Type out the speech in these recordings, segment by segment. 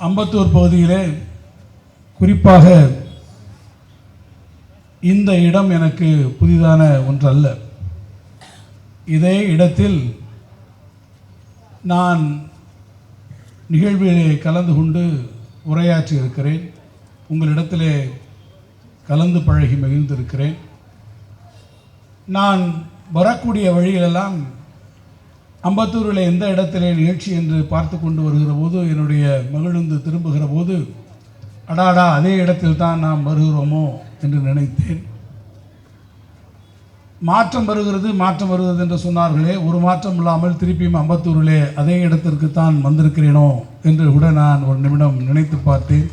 அம்பத்தூர் பகுதியிலே குறிப்பாக இந்த இடம் எனக்கு புதிதான ஒன்றல்ல. இதே இடத்தில் நான் நிகழ்விலே கலந்து கொண்டு உரையாற்றி இருக்கிறேன். உங்களிடத்திலே கலந்து பழகி மகிழ்ந்திருக்கிறேன். நான் வரக்கூடிய வழியிலெல்லாம் அம்பத்தூரில் எந்த இடத்திலே நிகழ்ச்சி என்று பார்த்து கொண்டு வருகிற போது என்னுடைய மகிழ்ந்து திரும்புகிற போது அடாடா அதே இடத்தில் தான் நாம் வருகிறோமோ என்று நினைத்தேன். மாற்றம் வருகிறது என்று சொன்னார்களே, ஒரு மாற்றம் இல்லாமல் திருப்பியும் அம்பத்தூரிலே அதே இடத்திற்கு தான் வந்திருக்கிறேனோ என்று கூட நான் ஒரு நிமிடம் நினைத்து பார்த்தேன்.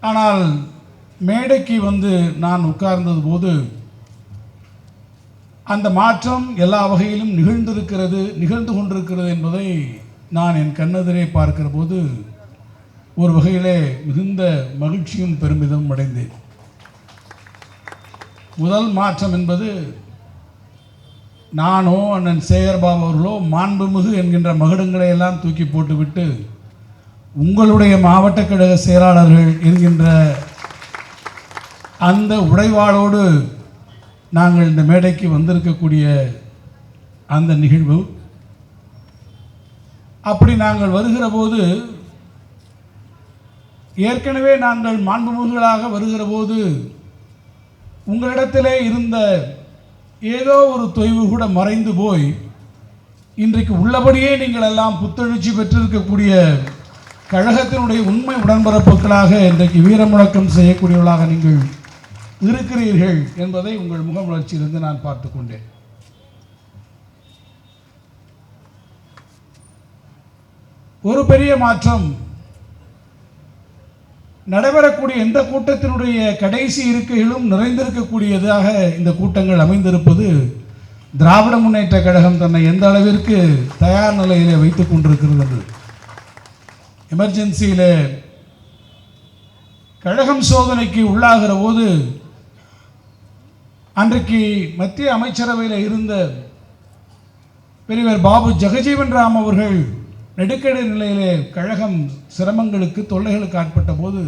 ஆனால் மேடைக்கு வந்து நான் உட்கார்ந்தது போது அந்த மாற்றம் எல்லா வகையிலும் நிகழ்ந்து கொண்டிருக்கிறது என்பதை நான் என் கண்ணெதிரே பார்க்கிற போது ஒரு வகையிலே மிகுந்த மகிழ்ச்சியும் பெருமிதம் அடைந்தேன். முதல் மாற்றம் என்பது நானோ அண்ணன் சேகர்பாபு அவர்களோ மாண்புமிகு என்கின்ற மகுடங்களை எல்லாம் தூக்கி போட்டுவிட்டு உங்களுடைய மாவட்ட கழக செயலாளர்கள் என்கின்ற அந்த உடைவாளோடு நாங்கள் இந்த மேடைக்கு வந்திருக்கக்கூடிய அந்த நிகழ்வு. அப்படி நாங்கள் வருகிற போது ஏற்கனவே நாங்கள் மாண்புமிகுகளாக வருகிற போது உங்களிடத்திலே இருந்த ஏதோ ஒரு தொய்வு கூட மறைந்து போய் இன்றைக்கு உள்ளபடியே நீங்கள் எல்லாம் புத்தெழுச்சி பெற்றிருக்கக்கூடிய கழகத்தினுடைய உண்மை உடன்பிறப்புகளாக இன்றைக்கு வீரமுழக்கம் செய்யக்கூடியவர்களாக நீங்கள் இருக்கிறீர்கள் என்பதை உங்கள் முகமலர்ச்சியிலிருந்து நான் பார்த்து கொண்டேன். ஒரு பெரிய மாற்றம் நடைபெறக்கூடிய எந்த கூட்டத்தினுடைய கடைசி இருக்கைகளும் நிறைந்திருக்கக்கூடியதாக இந்த கூட்டங்கள் அமைந்திருப்பது திராவிட முன்னேற்ற கழகம் தன்னை எந்த அளவிற்கு தயார் நிலையிலே வைத்துக் கொண்டிருக்கிறது. எமர்ஜென்சியில் கழகம் சோதனைக்கு உள்ளாகிற போது அன்றைக்கு மத்திய அமைச்சரவையில் இருந்த பெரியவர் பாபு ஜெகஜீவன் ராம் அவர்கள் நெருக்கடி நிலையிலே கழகம் சிரமங்களுக்கு தொல்லைகளுக்கு ஆட்பட்ட போது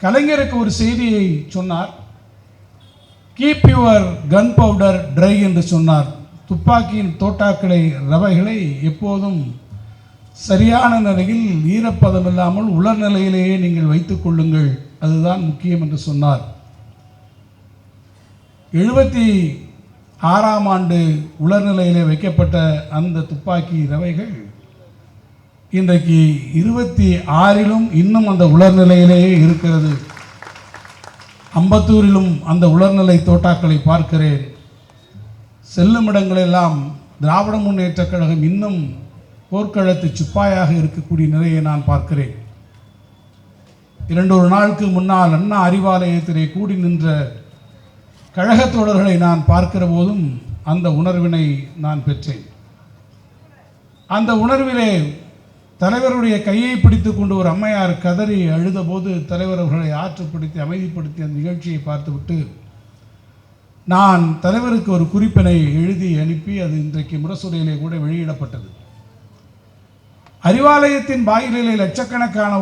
கலைஞருக்கு ஒரு செய்தியை சொன்னார். Keep your gunpowder dry என்று சொன்னார். துப்பாக்கியின் தோட்டாக்களை ரவைகளை எப்போதும் சரியான நிலையில் ஈரப்பதம் இல்லாமல் உலர் நிலையிலேயே நீங்கள் வைத்துக் கொள்ளுங்கள், அதுதான் முக்கியம் என்று சொன்னார். 76ஆம் ஆண்டு உலர்நிலையிலே வைக்கப்பட்ட அந்த துப்பாக்கி ரவைகள் இன்றைக்கு 26லும் இன்னும் அந்த உலர்நிலையிலேயே இருக்கிறது. அம்பத்தூரிலும் அந்த உலர்நிலை தோட்டாக்களை பார்க்கிறேன். செல்லும் இடங்களெல்லாம் திராவிட முன்னேற்ற கழகம் இன்னும் போர்க்களத்து சிப்பாயாக இருக்கக்கூடிய நிலையை நான் பார்க்கிறேன். 2 நாளுக்கு முன்னால் அண்ணா அறிவாலயத்திலே கூடி நின்ற கழகத் தோழர்களை நான் பார்க்கிற போதும் அந்த உணர்வினை நான் பெற்றேன். அந்த உணர்விலே தலைவருடைய கையை பிடித்து கொண்டு ஒரு அம்மையார் கதறி அழுத போது தலைவர் அவர்களை ஆற்றுப்படுத்தி அமைதிப்படுத்தி அந்த நிகழ்ச்சியை பார்த்துவிட்டு நான் தலைவருக்கு ஒரு குறிப்பினை எழுதி அனுப்பி அது இன்றைக்கு முரசொலியிலே கூட வெளியிடப்பட்டது. அறிவாலயத்தின் வாயிலிலே லட்சக்கணக்கான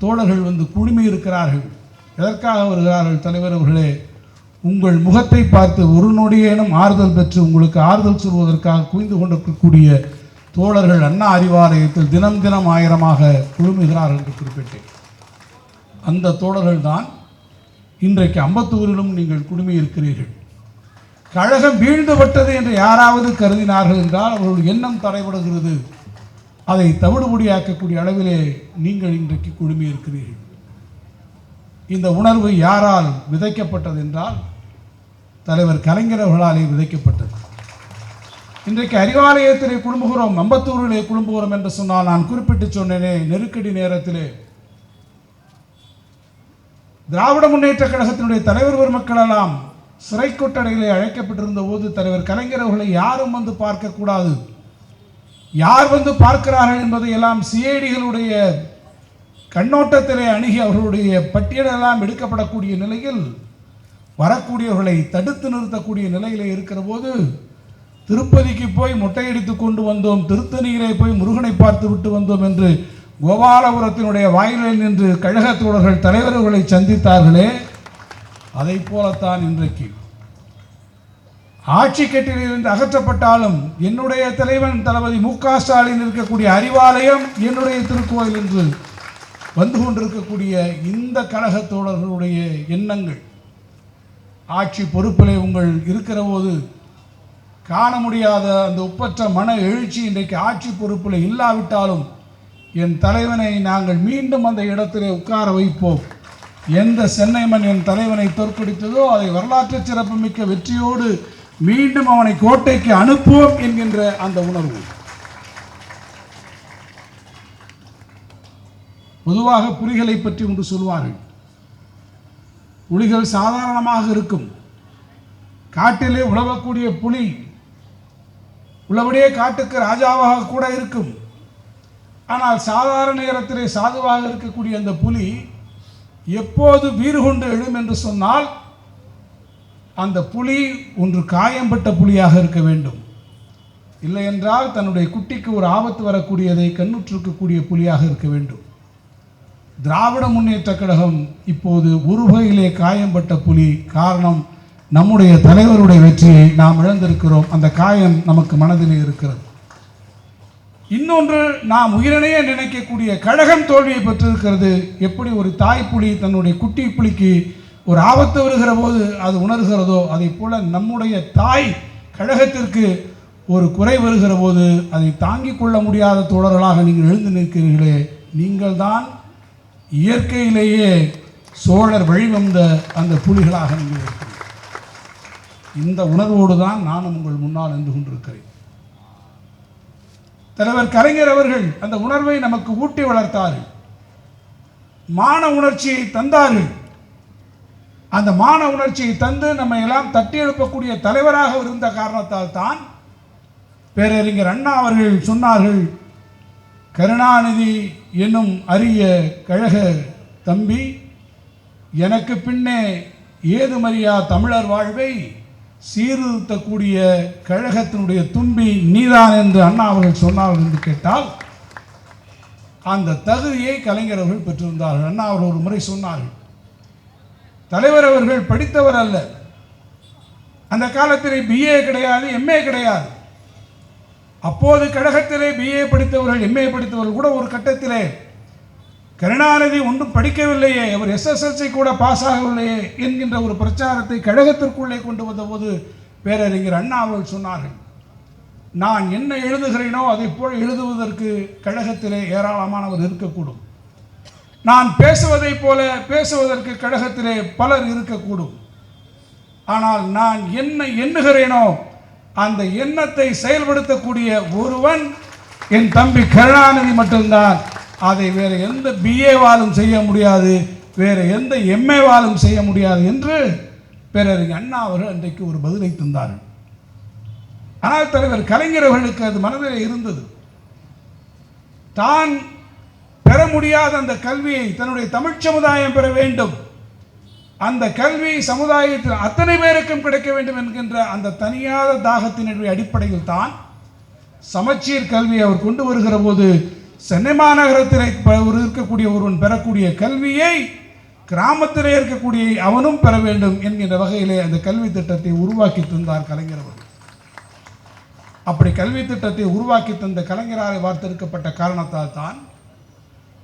தோழர்கள் வந்து குழுமி இருக்கிறார்கள். எதற்காக வருகிறார்கள்? தலைவர் அவர்களே, உங்கள் முகத்தை பார்த்து ஒரு நொடியேனும் ஆறுதல் பெற்று உங்களுக்கு ஆறுதல் சொல்வதற்காக குவிந்து கொண்டிருக்கக்கூடிய தோழர்கள் அண்ணா அறிவாலயத்தில் தினம் தினம் ஆயிரமாக குழுமுகிறார்கள் என்று குறிப்பிட்டேன். அந்த தோழர்கள் தான் இன்றைக்கு அம்பத்தூரிலும் நீங்கள் குழுமி இருக்கிறீர்கள். கழகம் வீழ்ந்துவிட்டது என்று யாராவது கருதினார்கள் என்றால் அவர்களுடைய எண்ணம் தடைபடுகிறது. அதை தவிடுபொடியாக்கக்கூடிய அளவிலே நீங்கள் இன்றைக்கு குழுமி இருக்கிறீர்கள். இந்த உணர்வு யாரால் விதைக்கப்பட்டது என்றால் தலைவர் கலைஞர் அவர்களாலே விதைக்கப்பட்டது. இன்றைக்கு அறிவாலயத்திலே குழும்புகிறோம், அம்பத்தூரிலே குழும்புகிறோம் என்று சொன்னால் நான் குறிப்பிட்டு சொன்னேனே, நெருக்கடி நேரத்திலே திராவிட முன்னேற்ற கழகத்தினுடைய தலைவர் பெருமக்களெல்லாம் சிறை கொட்டடையிலே அழைக்கப்பட்டிருந்த போது தலைவர் கலைஞர் அவர்களை யாரும் வந்து பார்க்கக்கூடாது, யார் வந்து பார்க்கிறார்கள் என்பதை எல்லாம் சிஐடிகளுடைய கண்ணோட்டத்திலே அணுகி அவர்களுடைய பட்டியலெல்லாம் எடுக்கப்படக்கூடிய நிலையில் வரக்கூடியவர்களை தடுத்து நிறுத்தக்கூடிய நிலையிலே இருக்கிற போது, திருப்பதிக்கு போய் மொட்டையடித்து கொண்டு வந்தோம், திருத்தணியிலே போய் முருகனை பார்த்து விட்டு வந்தோம் என்று கோபாலபுரத்தினுடைய வாயிலில் நின்று கழக தோழர்கள் தலைவர்களை சந்தித்தார்களே, அதை போலத்தான் இன்றைக்கு ஆட்சி கட்டிலிருந்து அகற்றப்பட்டாலும் என்னுடைய தலைவன் தளபதி மு.க. ஸ்டாலின் இருக்கக்கூடிய அறிவாலயம் என்னுடைய திருக்கோயில் என்று வந்து கொண்டிருக்கக்கூடிய இந்த கழக தோழர்களுடைய எண்ணங்கள் ஆட்சி பொறுப்பிலே உங்கள் இருக்கிற போது காண முடியாத அந்த ஒப்பற்ற மன எழுச்சி இன்றைக்கு ஆட்சி பொறுப்பில் இல்லாவிட்டாலும் என் தலைவனை நாங்கள் மீண்டும் அந்த இடத்திலே உட்கார வைப்போம். எந்த சென்னை மண் என் தலைவனை தோற்கடித்ததோ அதை வரலாற்று சிறப்புமிக்க வெற்றியோடு மீண்டும் அவனை கோட்டைக்கு அனுப்புவோம் என்கின்ற அந்த உணர்வு. பொதுவாக புலிகளை பற்றி ஒன்று சொல்வார்கள். புலிகள் சாதாரணமாக இருக்கும். காட்டிலே உழவக்கூடிய புலி உள்ளபடியே காட்டுக்கு ராஜாவாக கூட இருக்கும். ஆனால் சாதாரண நேரத்திலே சாதுவாக இருக்கக்கூடிய அந்த புலி எப்போது வீறு கொண்டு எழும் என்று சொன்னால் அந்த புலி ஒன்று காயம்பட்ட புலியாக இருக்க வேண்டும், இல்லை என்றால் தன்னுடைய குட்டிக்கு ஒரு ஆபத்து வரக்கூடியதை கண்ணுற்றிருக்கக்கூடிய புலியாக இருக்க வேண்டும். திராவிட முன்னேற்ற கழகம் இப்போது ஒரு வகையிலே காயம்பட்ட புலி. காரணம், நம்முடைய தலைவருடைய வெற்றியை நாம் இழந்திருக்கிறோம். அந்த காயம் நமக்கு மனதிலே இருக்கிறது. இன்னொன்று, நாம் உயிரினையே நினைக்கக்கூடிய கழகம் தோல்வியை பெற்றிருக்கிறது. எப்படி ஒரு தாய் புலி தன்னுடைய குட்டி புலிக்கு ஒரு ஆபத்து வருகிற போது அது உணர்கிறதோ, அதை போல நம்முடைய தாய் கழகத்திற்கு ஒரு குறை வருகிற போது அதை தாங்கிக் கொள்ள முடியாத தோழர்களாக நீங்கள் எழுந்து நிற்கிறீர்களே, நீங்கள் தான் இயற்கையிலேயே சோழர் வழிவந்த அந்த புலிகளாக நீங்கள் இருக்கிறீர்கள். இந்த உணர்வோடு தான் நானும் உங்கள் முன்னால் நின்று கொண்டிருக்கிறேன். தலைவர் கலைஞர் அவர்கள் அந்த உணர்வை நமக்கு ஊட்டி வளர்த்தார்கள், மான உணர்ச்சியை தந்தார்கள். அந்த மான உணர்ச்சியை தந்து நம்மை எல்லாம் தட்டி எழுப்பக்கூடிய தலைவராக இருந்த காரணத்தால் தான் பேரறிஞர் அண்ணா அவர்கள் சொன்னார்கள், கருணாநிதி என்னும் அரிய கழக தம்பி, எனக்கு பின்னே ஏதுமறியா தமிழர் வாழ்வை சீர்திருத்தக்கூடிய கழகத்தினுடைய துன்பி நீதான் என்று அண்ணா அவர்கள் சொன்னார்கள் என்று கேட்டால், அந்த தகுதியை கலைஞர் அவர்கள் பெற்றிருந்தார்கள். அண்ணா அவர்கள் ஒரு முறை சொன்னார்கள், தலைவர் அவர்கள் படித்தவர் அல்ல, அந்த காலத்திலே பிஏ கிடையாது, எம்ஏ கிடையாது. அப்போது கழகத்திலே பிஏ படித்தவர்கள் எம்ஏ படித்தவர்கள் கூட ஒரு கட்டத்திலே கருணாநிதி ஒன்றும் படிக்கவில்லையே, அவர் எஸ்எஸ்எல்சி கூட பாஸ் ஆகவில்லையே என்கின்ற ஒரு பிரச்சாரத்தை கழகத்திற்குள்ளே கொண்டு வந்தபோது பேரறிஞர் அண்ணா அவர்கள் சொன்னார்கள், நான் என்ன எழுதுகிறேனோ அதை போல் எழுதுவதற்கு கழகத்திலே ஏராளமானவர் இருக்கக்கூடும், நான் பேசுவதை போல பேசுவதற்கு கழகத்திலே பலர் இருக்கக்கூடும், ஆனால் நான் என்ன எண்ணுகிறேனோ அந்த எண்ணத்தை செயல்படுத்தக்கூடிய ஒருவன் என் தம்பி கருணாநிதி மட்டும்தான். அதை வேறு எந்த பிஏவாலும் செய்ய முடியாது, வேறு எந்த எம்ஏவாலும் செய்ய முடியாது என்று பேரறிஞர் அண்ணா அவர்கள் அன்றைக்கு ஒரு பதிலை தந்தார்கள். ஆனால் தலைவர் கலைஞர் அவர்களுக்கு அது மனதில் இருந்தது. தான் பெற முடியாத அந்த கல்வியை தன்னுடைய தமிழ் சமுதாயம் பெற வேண்டும், அந்த கல்வி சமுதாயத்தில் அத்தனை பேருக்கும் கிடைக்க வேண்டும் என்கின்ற அந்த தனியாத தாகத்தினுடைய அடிப்படையில் தான் சமச்சீர் கல்வியை அவர் கொண்டு வருகிற போது, சென்னை மாநகரத்தில் இருக்கக்கூடிய ஒருவன் பெறக்கூடிய கல்வியை கிராமத்திலே இருக்கக்கூடிய அவனும் பெற வேண்டும் என்கின்ற வகையிலே அந்த கல்வி திட்டத்தை உருவாக்கி தந்தார் கலைஞர் அவர்கள். அப்படி கல்வி திட்டத்தை உருவாக்கி தந்த கலைஞரால் வார்த்தெடுக்கப்பட்ட காரணத்தால் தான்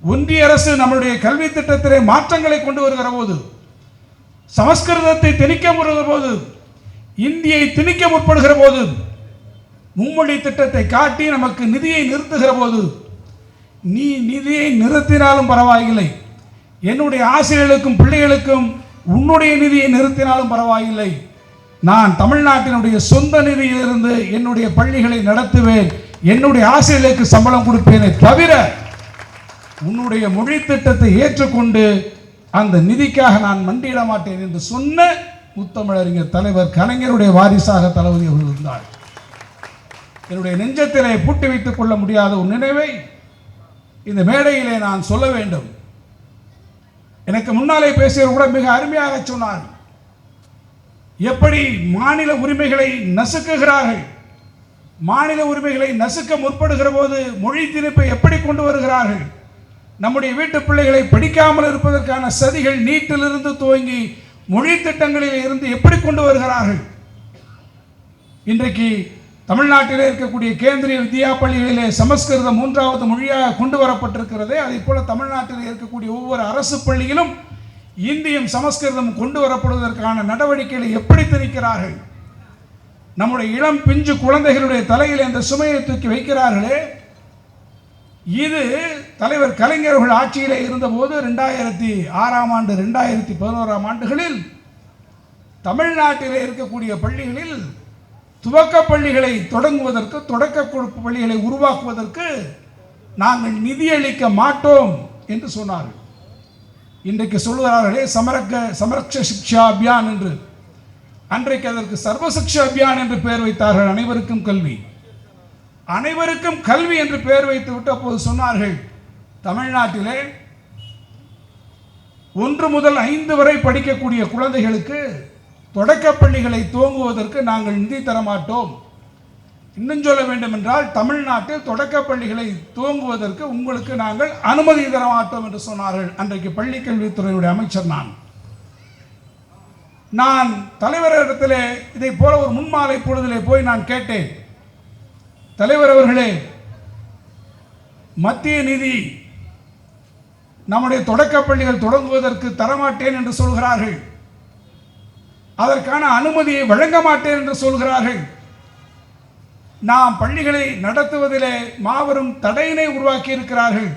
ஒன்றிய அரசு நம்முடைய கல்வி திட்டத்திலே மாற்றங்களை கொண்டு வருகிற போது, சமஸ்கிருதத்தை திணிக்க முறுகிற போது, இந்தியை திணிக்க முற்படுகிற போது, மும்மொழி திட்டத்தை காட்டி நமக்கு நிதியை நிறுத்துகிற போது, நீ நிதியை நிறுத்தினாலும் பரவாயில்லை, என்னுடைய ஆசிரியர்களுக்கும் பிள்ளைகளுக்கும் உன்னுடைய நிதியை நிறுத்தினாலும் பரவாயில்லை, நான் தமிழ்நாட்டினுடைய சொந்த நிதியிலிருந்து என்னுடைய பள்ளிகளை நடத்துவேன், என்னுடைய ஆசிரியர்களுக்கு சம்பளம் கொடுப்பேனே தவிர உன்னுடைய மொழி திட்டத்தை ஏற்றுக்கொண்டு அந்த நிதிக்காக நான் மண்டியிட மாட்டேன் என்று சொன்ன முத்தமிழறிஞர் தலைவர் கலைஞருடைய வாரிசாக தளபதி அவர்கள் இருந்தார். என்னுடைய நெஞ்சத்திலே பூட்டி வைத்துக் கொள்ள முடியாத ஒரு நினைவை இந்த மேடையிலே நான் சொல்ல வேண்டும். எனக்கு முன்னாலே பேசியவர் கூட மிக அருமையாக சொன்னார். எப்படி மாநில உரிமைகளை நசுக்குகிறார்கள், மாநில உரிமைகளை நசுக்க முற்படுகிற போது மொழி திணிப்பை எப்படி கொண்டு வருகிறார்கள், நம்முடைய வீட்டு பிள்ளைகளை படிக்காமல் இருப்பதற்கான சதிகள் நீட்டிலிருந்து துவங்கி மொழி திட்டங்களில் இருந்து எப்படி கொண்டு வருகிறார்கள். இன்றைக்கு தமிழ்நாட்டிலே இருக்கக்கூடிய கேந்திரிய வித்யா பள்ளிகளிலே சமஸ்கிருதம் 3வது மொழியாக கொண்டு வரப்பட்டிருக்கிறது. அதே போல தமிழ்நாட்டில் இருக்கக்கூடிய ஒவ்வொரு அரசு பள்ளியிலும் இந்தியும் சமஸ்கிருதம் கொண்டு வரப்படுவதற்கான நடவடிக்கைகளை எப்படி திணிக்கிறார்கள். நம்முடைய இளம் பிஞ்சு குழந்தைகளுடைய தலையில் இந்த சுமையை தூக்கி வைக்கிறார்களே. இது தலைவர் கலைஞர்கள் ஆட்சியிலே இருந்தபோது 2006ஆம் ஆண்டு 2011ஆம் ஆண்டுகளில் தமிழ்நாட்டிலே இருக்கக்கூடிய பள்ளிகளில் துவக்க பள்ளிகளை தொடங்குவதற்கு, தொடக்க பள்ளிகளை உருவாக்குவதற்கு நாங்கள் நிதியளிக்க மாட்டோம் என்று சொன்னார்கள். இன்றைக்கு சொல்லுகிறார்களே சமரக்ஷ சிக்ஷா அபியான் என்று. அன்றைக்கு அதற்கு சர்வசிக்ஷா அபியான் என்று பெயர் வைத்தார்கள். அனைவருக்கும் கல்வி, அனைவருக்கும் கல்வி என்று பெயர் வைத்து விட்டு அப்போது சொன்னார்கள், தமிழ்நாட்டிலே 1 முதல் 5 வரை படிக்கக்கூடிய குழந்தைகளுக்கு தொடக்க பள்ளிகளை துவங்குவதற்கு நாங்கள் நிதி தரமாட்டோம். இன்னும் சொல்ல வேண்டும் என்றால் தமிழ்நாட்டில் தொடக்க பள்ளிகளை துவங்குவதற்கு உங்களுக்கு நாங்கள் அனுமதி தரமாட்டோம் என்று சொன்னார்கள். அன்றைக்கு பள்ளி கல்வித்துறையுடைய அமைச்சர் நான் தலைவரிடத்திலே இதை போல ஒரு முன்மாலை பொழுதிலே போய் நான் கேட்டேன், தலைவர் அவர்களே, மத்திய நிதி நம்முடைய தொடக்க பள்ளிகள் தொடங்குவதற்கு தரமாட்டேன் என்று சொல்கிறார்கள், அதற்கான அனுமதியை வழங்க மாட்டேன் என்று சொல்கிறார்கள். நாம் பள்ளிகளை நடத்துவதிலே மாபெரும் தடையினை உருவாக்கி இருக்கிறார்கள்.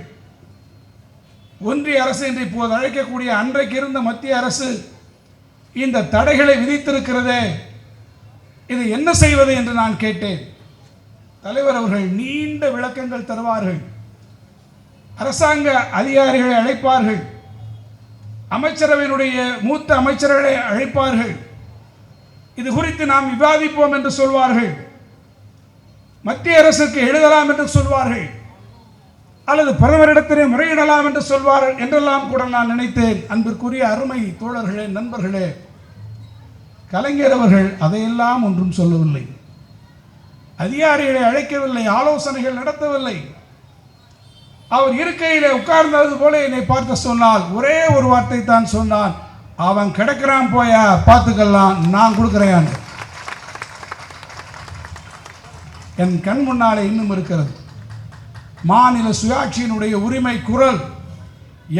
ஒன்றிய அரசு என்று இப்போது அழைக்கக்கூடிய அன்றைக்கு இருந்த மத்திய அரசு இந்த தடைகளை விதித்திருக்கிறதே, இது என்ன செய்வது என்று நான் கேட்டேன். தலைவர் அவர்கள் நீண்ட விளக்கங்கள் தருவார்கள். அரசாங்க அதிகாரிகளை அழைப்பார்கள், அமைச்சரவையினுடைய மூத்த அமைச்சர்களை அழைப்பார்கள், இது குறித்து நாம் விவாதிப்போம் என்று சொல்வார்கள். மத்திய அரசுக்கு எழுதலாம் என்று சொல்வார்கள், அல்லது பிரதமரிடத்திலே முறையிடலாம் என்று சொல்வார்கள் என்றெல்லாம் கூட நான் நினைத்தேன். அன்பிற்குரிய அருமை தோழர்களே, நண்பர்களே, கலைஞர் அவர்கள் அதையெல்லாம் ஒன்றும் சொல்லவில்லை, அதிகாரிகளை அழைக்கவில்லை, ஆலோசனைகள் நடத்தவில்லை. அவர் இருக்கையிலே உட்கார்ந்தது போல என்னை பார்த்து சொன்னால் ஒரே ஒரு வார்த்தை தான் சொன்னான், அவன் கிடக்கிறான், போயா பார்த்துக்கலாம், நான் கொடுக்கிறேன். என் கண் முன்னாலே இன்னும் இருக்கிறது. மாநில சுயாட்சியினுடைய உரிமை குரல்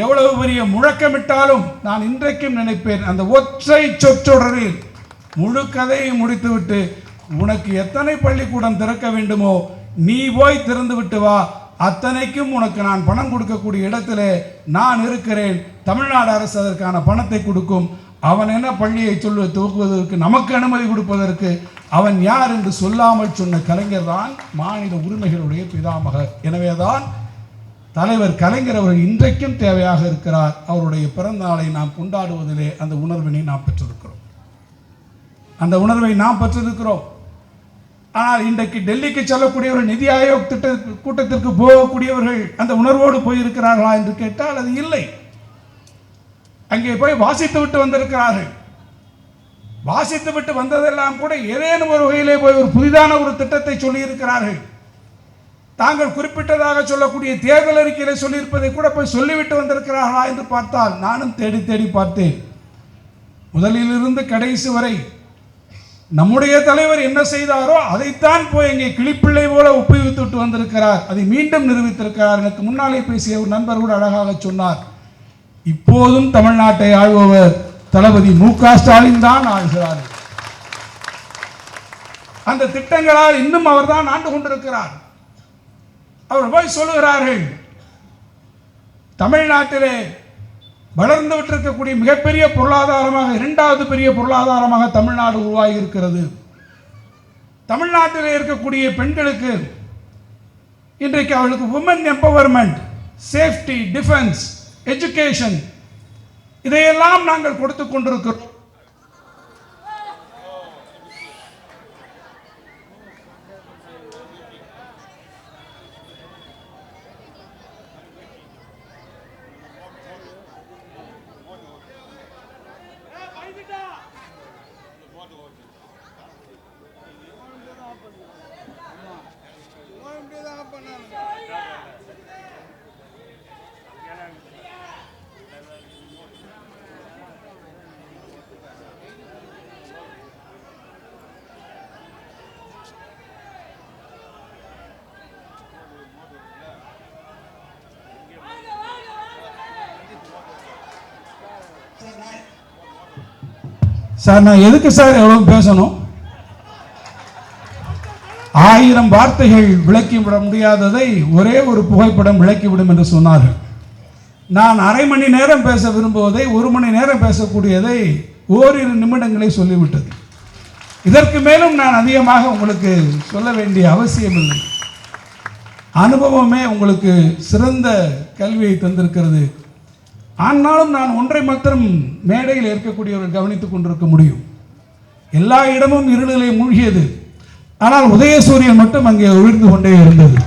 எவ்வளவு பெரிய முழக்கமிட்டாலும் நான் இன்றைக்கும் நினைப்பேன், அந்த ஒற்றை சொற்றொடரில் முழு கதையை முடித்துவிட்டு, உனக்கு எத்தனை பள்ளிக்கூடம் திறக்க வேண்டுமோ நீ போய் திறந்து விட்டு வா, அத்தனைக்கும் உனக்கு நான் பணம் கொடுக்கக்கூடிய இடத்திலே நான் இருக்கிறேன், தமிழ்நாடு அரசு அதற்கான பணத்தை கொடுக்கும், அவன் என்ன பள்ளியை துவக்குவதற்கு நமக்கு அனுமதி கொடுப்பதற்கு அவன் யார் என்று சொல்லாமல் சொன்ன கலைஞர் தான் மாநில உரிமைகளுடைய பிதாமகர். எனவேதான் தலைவர் கலைஞர் அவர்கள் இன்றைக்கும் தேவையாக இருக்கிறார். அவருடைய பிறந்த நாளை நாம் கொண்டாடுவதிலே அந்த உணர்வினை நாம் பெற்றிருக்கிறோம், அந்த உணர்வை நாம் பெற்றிருக்கிறோம். ஆனால் இன்றைக்கு டெல்லிக்கு செல்லக்கூடியவர்கள், நிதி ஆயோக் கூட்டத்திற்கு போகக்கூடியவர்கள் அந்த உணர்வோடு போயிருக்கிறார்களா என்று கேட்டால் அது இல்லை. அங்கே போய் வாசித்து விட்டு வந்திருக்கிறார்கள். வாசித்து விட்டு வந்ததெல்லாம் கூட ஏதேனும் ஒரு வகையிலே போய் ஒரு புதிதான ஒரு திட்டத்தை சொல்லியிருக்கிறார்கள். தாங்கள் குறிப்பிட்டதாக சொல்லக்கூடிய தேர்தல் அறிக்கையிலே சொல்லியிருப்பதை கூட போய் சொல்லிவிட்டு வந்திருக்கிறார்களா என்று பார்த்தால் நானும் தேடி தேடி பார்த்தேன். முதலிலிருந்து கடைசி வரை நம்முடைய தலைவர் என்ன செய்தாரோ அதைத்தான் போய் இங்கே கிளிப்பிள்ளை போல ஒப்புவித்து விட்டு வந்திருக்கிறார். அதை மீண்டும் நிரூபித்திருக்கிறார். எனக்கு முன்னாலே பேசிய ஒரு நண்பர் கூட அழகாக சொன்னார், இப்போதும் தமிழ்நாட்டை ஆள்பவர் தளபதி மு.க. ஸ்டாலின் தான் ஆள்கிறார். அந்த திட்டங்களால் இன்னும் அவர் தான் ஆண்டு கொண்டிருக்கிறார். அவர் போய் சொல்லுகிறார்கள், தமிழ்நாட்டிலே வளர்ந்து விட்டிருக்கக்கூடிய மிகப்பெரிய பொருளாதாரமாக, 2வது பெரிய பொருளாதாரமாக தமிழ்நாடு உருவாகி இருக்கிறது. தமிழ்நாட்டில் இருக்கக்கூடிய பெண்களுக்கு இன்றைக்கு அவர்களுக்கு woman empowerment, safety, defence, education, இதையெல்லாம் நாங்கள் கொடுத்து கொண்டிருக்கிறோம். சார் நான் எதுக்கு சார் எவ்வளவு பேசணும்? 1000 வார்த்தைகள் விளக்கிவிட முடியாததை ஒரே ஒரு புகைப்படம் விளக்கிவிடும் என்று சொன்னார்கள். நான் அரை மணி நேரம் பேச விரும்புவதை 1 மணி நேரம் பேசக்கூடியதை ஓரிரு நிமிடங்களை சொல்லிவிட்டது. இதற்கு மேலும் நான் அதிகமாக உங்களுக்கு சொல்ல வேண்டிய அவசியம் இல்லை. அனுபவமே உங்களுக்கு சிறந்த கல்வியை தந்திருக்கிறது. ஆனாலும் நான் ஒன்றை மாத்திரம் மேடையில் இருக்கக்கூடியவர்கள் கவனித்துக் கொண்டிருக்க முடியும். எல்லா இடமும் இருளிலே மூழ்கியது, ஆனால் உதயசூரியன் மட்டும் அங்கே உயர்ந்து கொண்டே இருந்தது.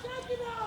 Check it out!